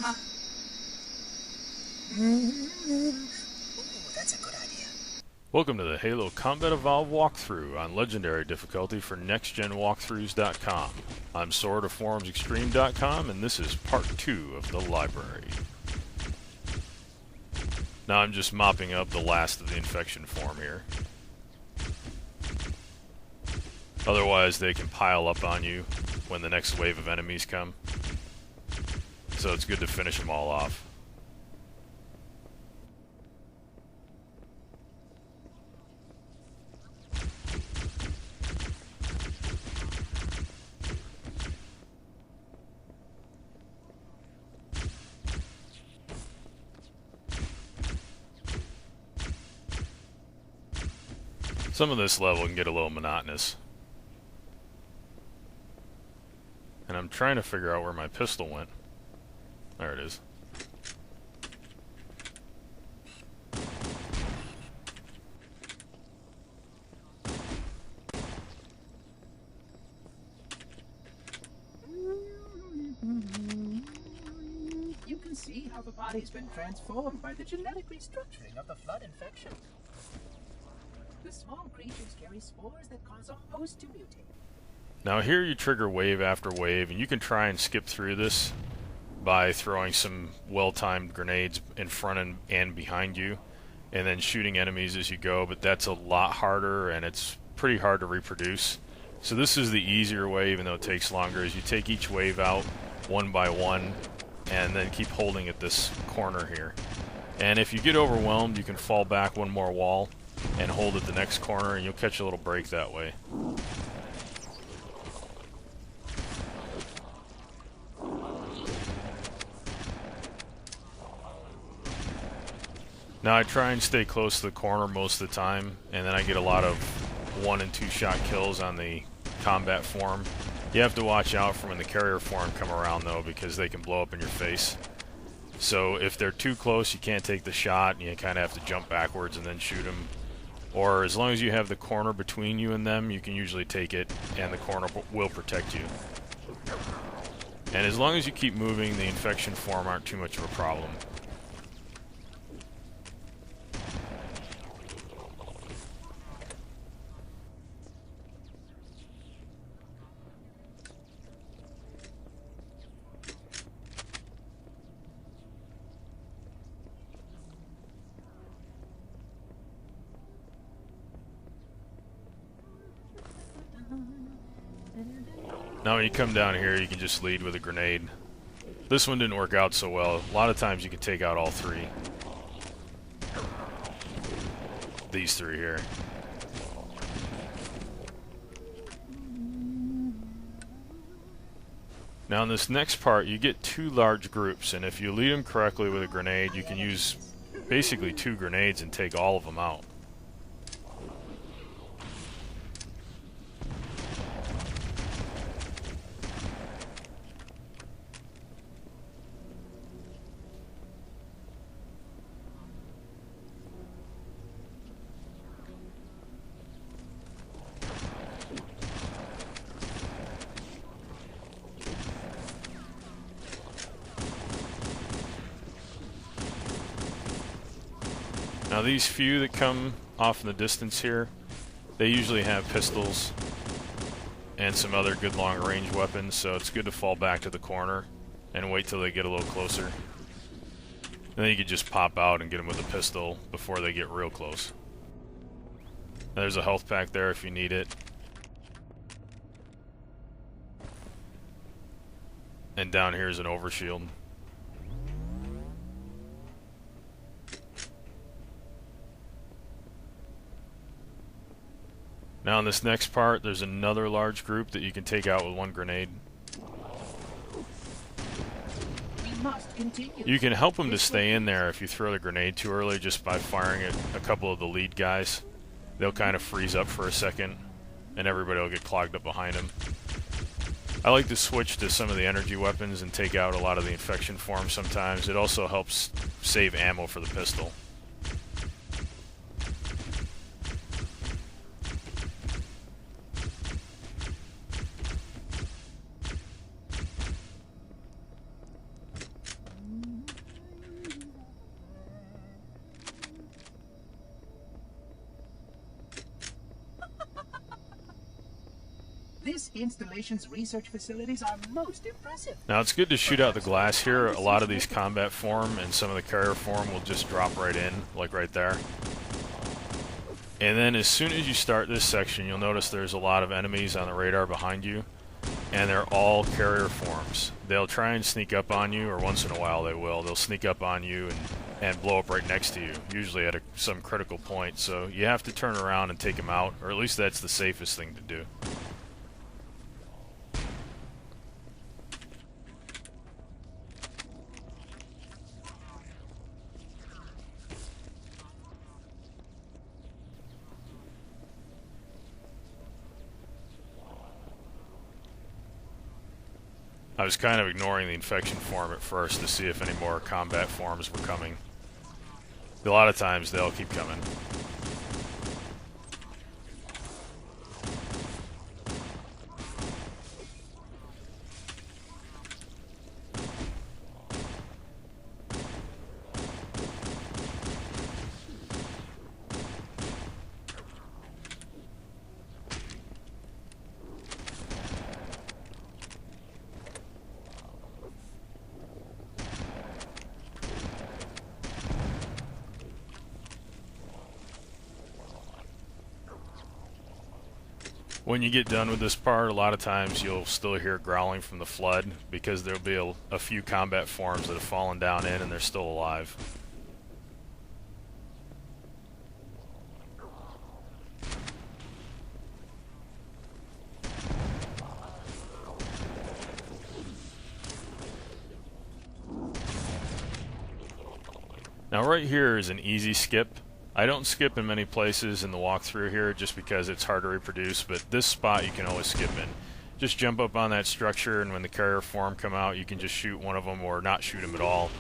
Ooh, that's a good idea. Welcome to the Halo Combat Evolved walkthrough on Legendary difficulty for NextGenWalkthroughs.com. I'm Sword of ForumsExtreme.com, and this is part 2 of the library. Now I'm just mopping up the last of the infection form here. Otherwise they can pile up on you when the next wave of enemies come. So it's good to finish them all off. Some of this level can get a little monotonous. And I'm trying to figure out where my pistol went. There it is. You can see how the body's been transformed by the genetic restructuring of the flood infection. The small creatures carry spores that cause a host to mutate. Now here you trigger wave after wave, and you can try and skip through this by throwing some well-timed grenades in front and behind you, and then shooting enemies as you go, but that's a lot harder, and it's pretty hard to reproduce. So this is the easier way, even though it takes longer, is you take each wave out one by one, and then keep holding at this corner here. And if you get overwhelmed, you can fall back one more wall and hold at the next corner, and you'll catch a little break that way. Now I try and stay close to the corner most of the time, and then I get a lot of 1- and 2-shot kills on the combat form. You have to watch out for when the carrier form come around though, because they can blow up in your face. So if they're too close, you can't take the shot, and you kind of have to jump backwards and then shoot them. Or as long as you have the corner between you and them, you can usually take it, and the corner will protect you. And as long as you keep moving, the infection form aren't too much of a problem. Now when you come down here, you can just lead with a grenade. This one didn't work out so well. A lot of times you can take out all three. These three here. Now in this next part, you get 2 large groups, and if you lead them correctly with a grenade, you can use basically 2 grenades and take all of them out. Now these few that come off in the distance here, they usually have pistols and some other good long range weapons, so it's good to fall back to the corner and wait till they get a little closer. And then you can just pop out and get them with a pistol before they get real close. There's a health pack there if you need it. And down here is an overshield. Now in this next part, there's another large group that you can take out with 1 grenade. You can help them to stay in there if you throw the grenade too early just by firing at a couple of the lead guys. They'll kind of freeze up for a second, and everybody will get clogged up behind them. I like to switch to some of the energy weapons and take out a lot of the infection forms sometimes. It also helps save ammo for the pistol. installation's research facilities are most impressive. Now it's good to shoot out the glass here. A lot of these combat form and some of the carrier form will just drop right in, like right there. And then as soon as you start this section, you'll notice there's a lot of enemies on the radar behind you, and they're all carrier forms. They'll try and sneak up on you, or once in a while they will. They'll sneak up on you and blow up right next to you, usually at some critical point. So you have to turn around and take them out, or at least that's the safest thing to do. I was kind of ignoring the infection form at first to see if any more combat forms were coming. A lot of times they'll keep coming. When you get done with this part, a lot of times you'll still hear growling from the flood because there'll be a few combat forms that have fallen down in and they're still alive. Now right here is an easy skip. I don't skip in many places in the walkthrough here just because it's hard to reproduce, but this spot you can always skip in. Just jump up on that structure, and when the carrier form come out, you can just shoot one of them or not shoot them at all.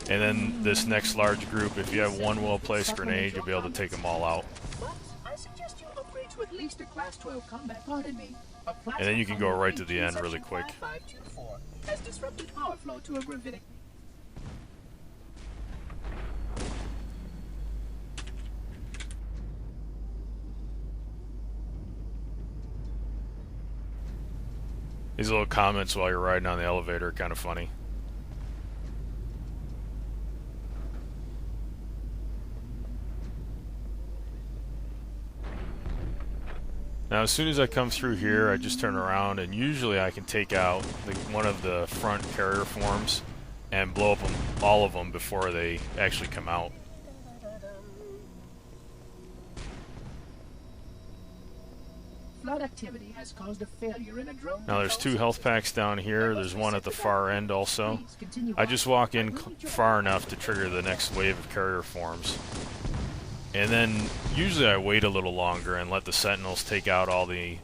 And then this next large group, if you have one well-placed grenade, you'll be able to take them all out. But I suggest you upgrade to at least a Class 12 combat. Pardon me. And then you can go right to the end really quick. 5524 has disrupted power flow to a gravitic. These little comments while you're riding on the elevator are kind of funny. Now as soon as I come through here, I just turn around and usually I can take out one of the front carrier forms and blow up all of them before they actually come out. Flood activity has caused a failure in a drone. Now there's two health packs down here. There's one at the far end also. I just walk in far enough to trigger the next wave of carrier forms. And then usually I wait a little longer and let the sentinels take out all the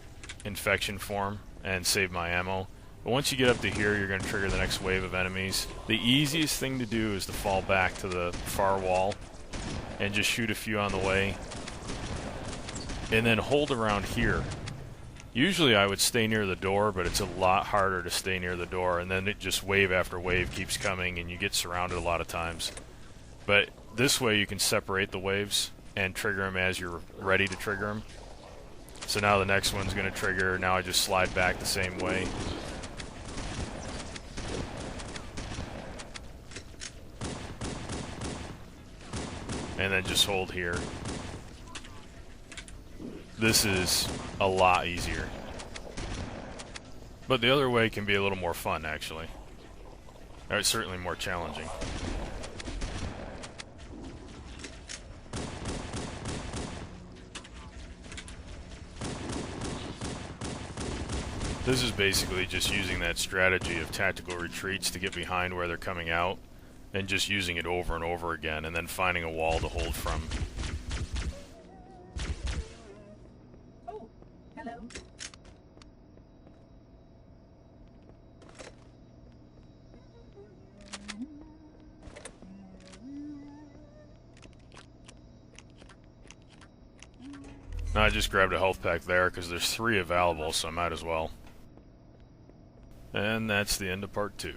infection form and save my ammo. But once you get up to here, you're going to trigger the next wave of enemies. The easiest thing to do is to fall back to the far wall and just shoot a few on the way. And then hold around here. Usually I would stay near the door, but it's a lot harder to stay near the door, and then it just wave after wave keeps coming and you get surrounded a lot of times. But this way you can separate the waves and trigger them as you're ready to trigger them. So now the next one's going to trigger. Now I just slide back the same way. And then just hold here. This is a lot easier. But the other way can be a little more fun, actually. Or it's certainly more challenging. This is basically just using that strategy of tactical retreats to get behind where they're coming out, and just using it over and over again, and then finding a wall to hold from. Oh, hello. Now I just grabbed a health pack there because there's 3 available, so I might as well. And that's the end of part 2.